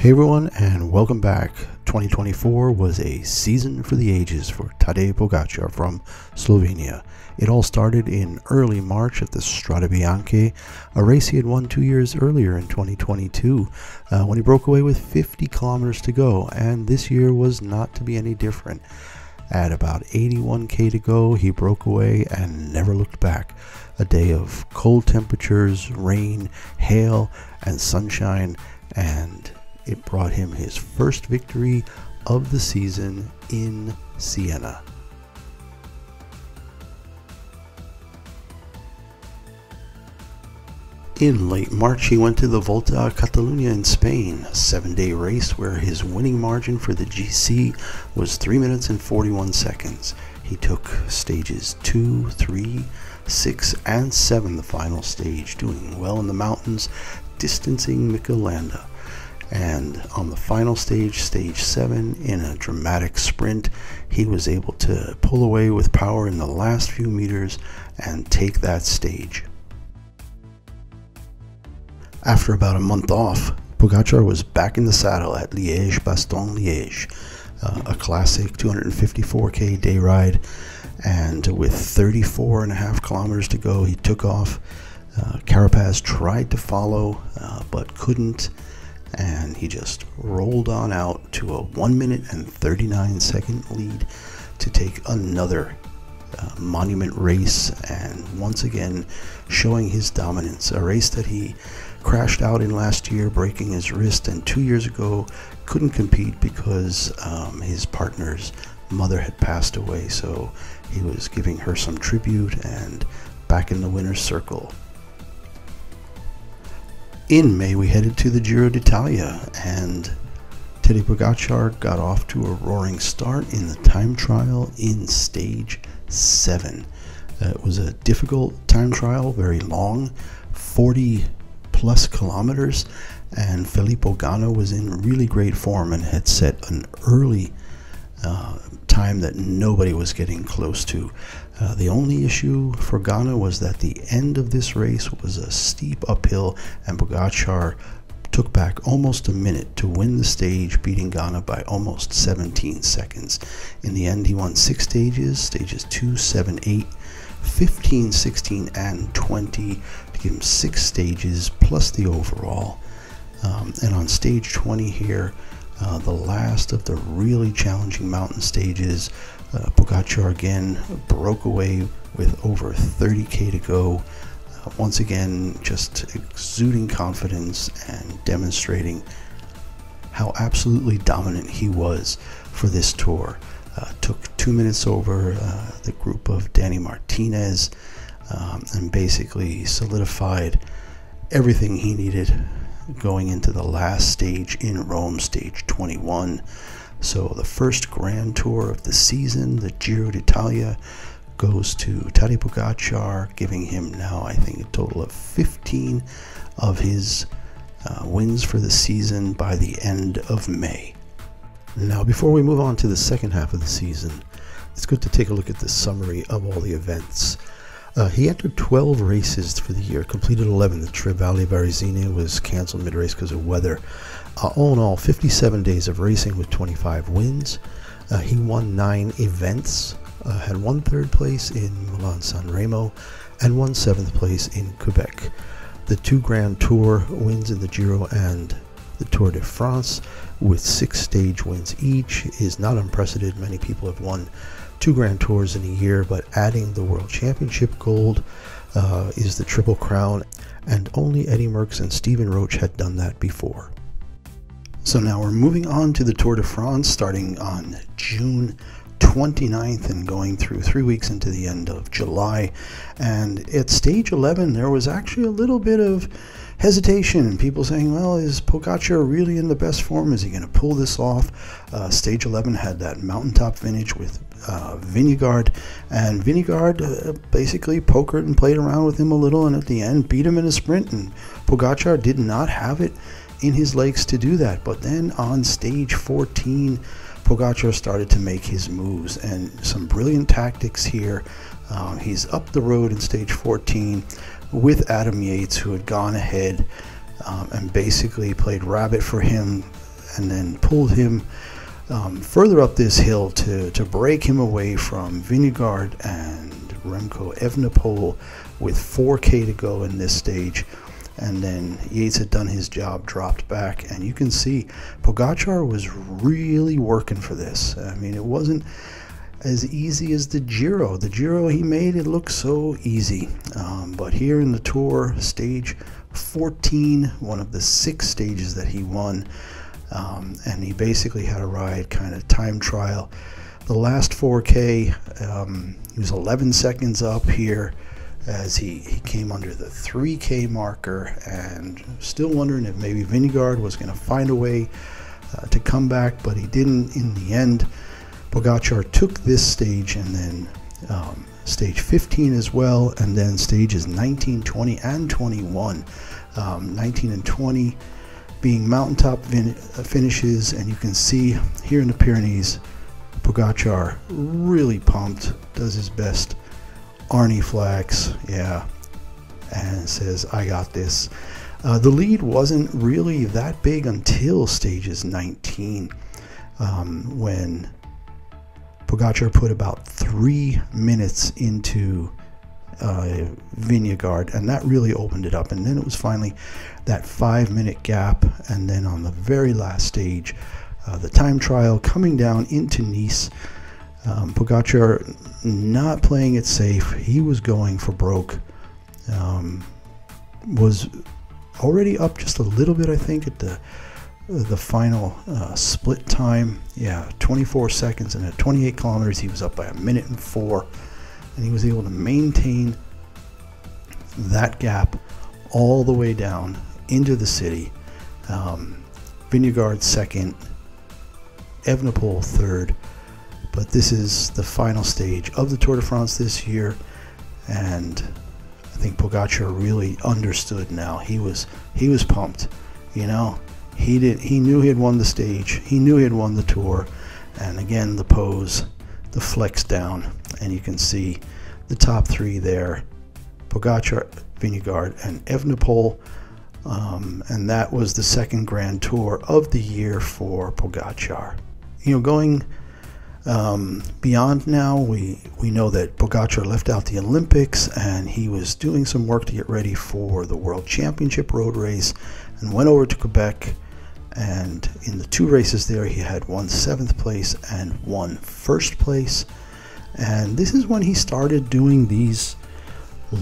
Hey everyone, and welcome back. 2024 was a season for the ages for Tadej Pogačar from Slovenia. It all started in early March at the Strade Bianche, a race he had won 2 years earlier in 2022 when he broke away with 50 kilometers to go, and this year was not to be any different. At about 81k to go, he broke away and never looked back. A day of cold temperatures, rain, hail, and sunshine, and it brought him his first victory of the season in Siena. In late March, he went to the Volta a Catalunya in Spain, a 7-day race where his winning margin for the GC was 3 minutes and 41 seconds. He took stages 2, 3, 6, and 7, the final stage, doing well in the mountains, distancing Mikel Landa. And on the final stage, stage 7, in a dramatic sprint, he was able to pull away with power in the last few meters and take that stage. After about a month off, Pogačar was back in the saddle at Liège-Bastogne-Liège, a classic 254k day ride, and with 34.5 kilometers to go, he took off. Carapaz tried to follow, but couldn't, and he just rolled on out to a 1 minute and 39 second lead to take another monument race, and once again showing his dominance. A race that he crashed out in last year, breaking his wrist, and 2 years ago couldn't compete because his partner's mother had passed away, so he was giving her some tribute and back in the winner's circle. In May, we headed to the Giro D'Italia, and Tadej Pogačar got off to a roaring start in the time trial in stage 7. It was a difficult time trial, very long, 40 plus kilometers, and Filippo Ganna was in really great form and had set an early time that nobody was getting close to. The only issue for Ganna was that the end of this race was a steep uphill, and Pogačar took back almost a minute to win the stage, beating Ganna by almost 17 seconds. In the end, he won 6 stages, stages 2, 7, 8, 15, 16, and 20, to give him 6 stages plus the overall. And on stage 20 here, the last of the really challenging mountain stages, Pogačar again broke away with over 30k to go. Once again, just exuding confidence and demonstrating how absolutely dominant he was for this tour. Took 2 minutes over the group of Danny Martinez, and basically solidified everything he needed going into the last stage in Rome, stage 21. So the first Grand Tour of the season, the Giro D'Italia, goes to Tadej Pogačar, giving him now, I think, a total of 15 of his wins for the season by the end of May. Now, before we move on to the second half of the season, it's good to take a look at the summary of all the events. He entered 12 races for the year, completed 11. The Trevale Varesina was canceled mid-race because of weather. All in all, 57 days of racing with 25 wins. He won 9 events, had won 3rd place in Milan-San Remo, and won 7th place in Quebec. The 2 Grand Tour wins in the Giro and the Tour de France, with 6 stage wins each, is not unprecedented. Many people have won 2 Grand Tours in a year, but adding the World Championship gold is the Triple Crown, and only Eddie Merckx and Stephen Roche had done that before. So now we're moving on to the Tour de France, starting on June 29th and going through 3 weeks into the end of July. And at stage 11, there was actually a little bit of hesitation, people saying, well, is Pogačar really in the best form? Is he going to pull this off? Stage 11 had that mountaintop finish with Vingegaard, and Vingegaard basically pokered and played around with him a little, and at the end beat him in a sprint, and Pogačar did not have it in his legs to do that. But then on stage 14, Pogačar started to make his moves, and some brilliant tactics here. He's up the road in stage 14 with Adam Yates, who had gone ahead and basically played rabbit for him, and then pulled him further up this hill to break him away from Vingegaard and Remco Evenepoel with 4K to go in this stage. And then Yates had done his job, dropped back, and you can see Pogačar was really working for this. I mean, it wasn't as easy as the Giro. The Giro he made it look so easy, but here in the Tour, stage 14, one of the 6 stages that he won, and he basically had a ride kind of time trial. The last 4K, he was 11 seconds up here as he came under the 3K marker, and still wondering if maybe Vingegaard was going to find a way to come back, but he didn't in the end. Pogačar took this stage, and then stage 15 as well, and then stages 19, 20, and 21. 19 and 20 being mountaintop finishes, and you can see here in the Pyrenees, Pogačar really pumped, does his best Arnie flags, yeah, and says, I got this. The lead wasn't really that big until stages 19, when Pogačar put about 3 minutes into Vingegaard, and that really opened it up. And then it was finally that 5-minute gap, and then on the very last stage, the time trial coming down into Nice, Pogačar not playing it safe. He was going for broke. Was already up just a little bit, I think, at the final split time. Yeah, 24 seconds, and at 28 kilometers he was up by 1 minute and 4, and he was able to maintain that gap all the way down into the city. Vingegaard second, Evenepoel third. But this is the final stage of the Tour de France this year, and I think Pogačar really understood now. He was pumped, you know. He knew he had won the stage. He knew he had won the Tour, and again the pose, the flex down, and you can see the top 3 there: Pogačar, Vingegaard, and Evenepoel. And that was the second Grand Tour of the year for Pogačar. You know, going beyond now, we know that Pogačar left out the Olympics, and he was doing some work to get ready for the World Championship road race, and went over to Quebec, and in the 2 races there he had won 7th place and won 1st place. And this is when he started doing these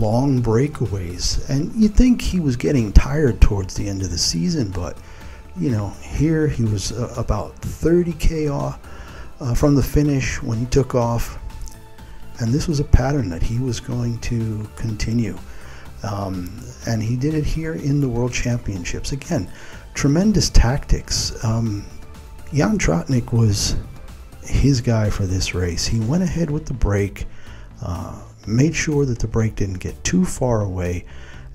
long breakaways, and you'd think he was getting tired towards the end of the season, but you know, here he was about 30k off from the finish when he took off, and this was a pattern that he was going to continue, and he did it here in the World Championships. Again, tremendous tactics. Jan Tratnik was his guy for this race. He went ahead with the break, made sure that the break didn't get too far away,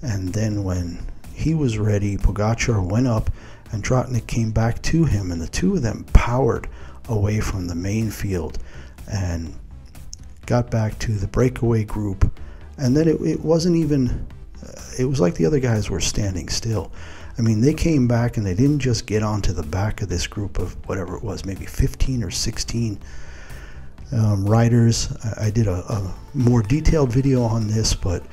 and then when he was ready, Pogačar went up and Tratnik came back to him, and the two of them powered away from the main field and got back to the breakaway group. And then it wasn't even, it was like the other guys were standing still. I mean, they came back and they didn't just get onto the back of this group of whatever it was, maybe 15 or 16 riders. I did a more detailed video on this, but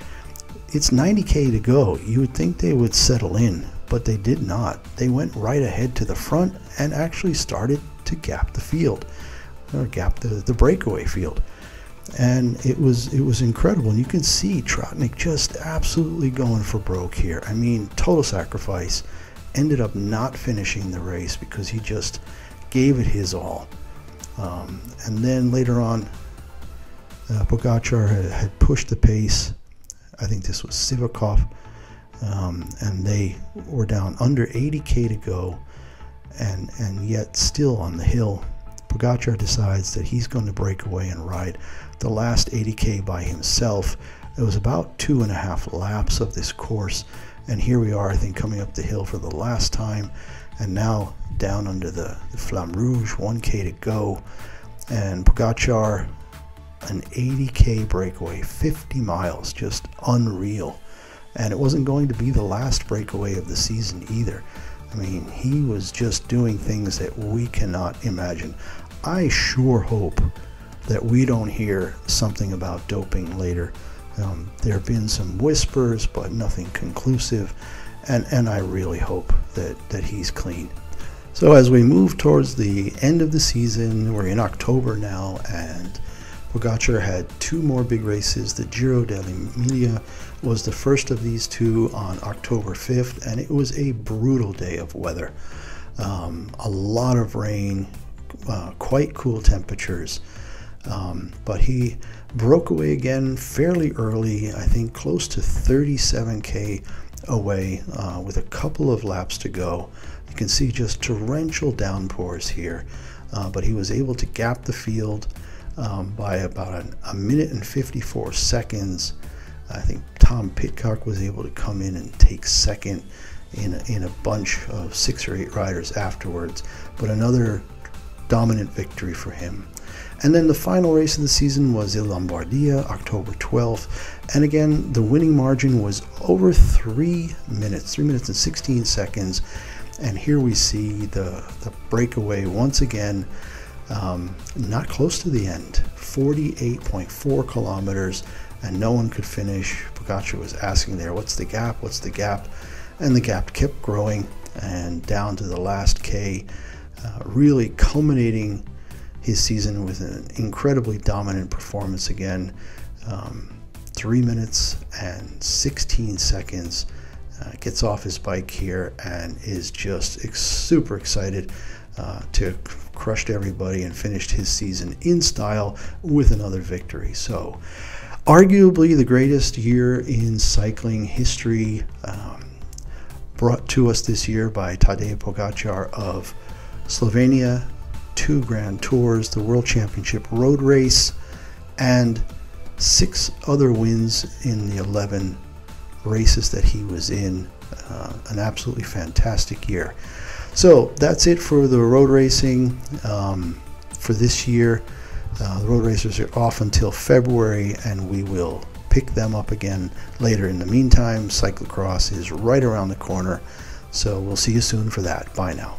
it's 90k to go. You would think they would settle in, but they did not. They went right ahead to the front and actually started to gap the field, or gap the breakaway field. And it was incredible. And you can see Tratnik just absolutely going for broke here. I mean, total sacrifice. Ended up not finishing the race because he just gave it his all. And then later on, Pogačar had pushed the pace. I think this was Sivakov, and they were down under 80k to go, and yet still on the hill, Pogačar decides that he's going to break away and ride the last 80k by himself. It was about 2.5 laps of this course, and here we are, I think, coming up the hill for the last time, and now down under the Flamme Rouge, 1k to go, and Pogačar, an 80k breakaway, 50 miles, just unreal. And it wasn't going to be the last breakaway of the season either. I mean, he was just doing things that we cannot imagine. I sure hope that we don't hear something about doping later. There have been some whispers, but nothing conclusive, and I really hope that he's clean. So as we move towards the end of the season, we're in October now, and Pogačar had two more big races. The Giro D'Italia was the first of these two on October 5th, and it was a brutal day of weather. A lot of rain, quite cool temperatures, but he broke away again fairly early, I think close to 37K away with a couple of laps to go. You can see just torrential downpours here, but he was able to gap the field by about a minute and 54 seconds. I think Tom Pidcock was able to come in and take second in a bunch of 6 or 8 riders afterwards, but another dominant victory for him. And then the final race of the season was in Lombardia, October 12th, and again the winning margin was over 3 minutes, 3 minutes and 16 seconds. And here we see the breakaway once again, not close to the end, 48.4 kilometers, and no one could finish. Pogačar was asking there, what's the gap, what's the gap? And the gap kept growing, and down to the last K, really culminating his season with an incredibly dominant performance again. 3 minutes and 16 seconds. Gets off his bike here and is just super excited to crushed everybody and finished his season in style with another victory. So arguably the greatest year in cycling history, brought to us this year by Tadej Pogačar of Slovenia, 2 Grand Tours, the World Championship road race, and 6 other wins in the 11 races that he was in. An absolutely fantastic year. So that's it for the road racing for this year. The road racers are off until February, and we will pick them up again later. In the meantime, cyclocross is right around the corner, so we'll see you soon for that. Bye now.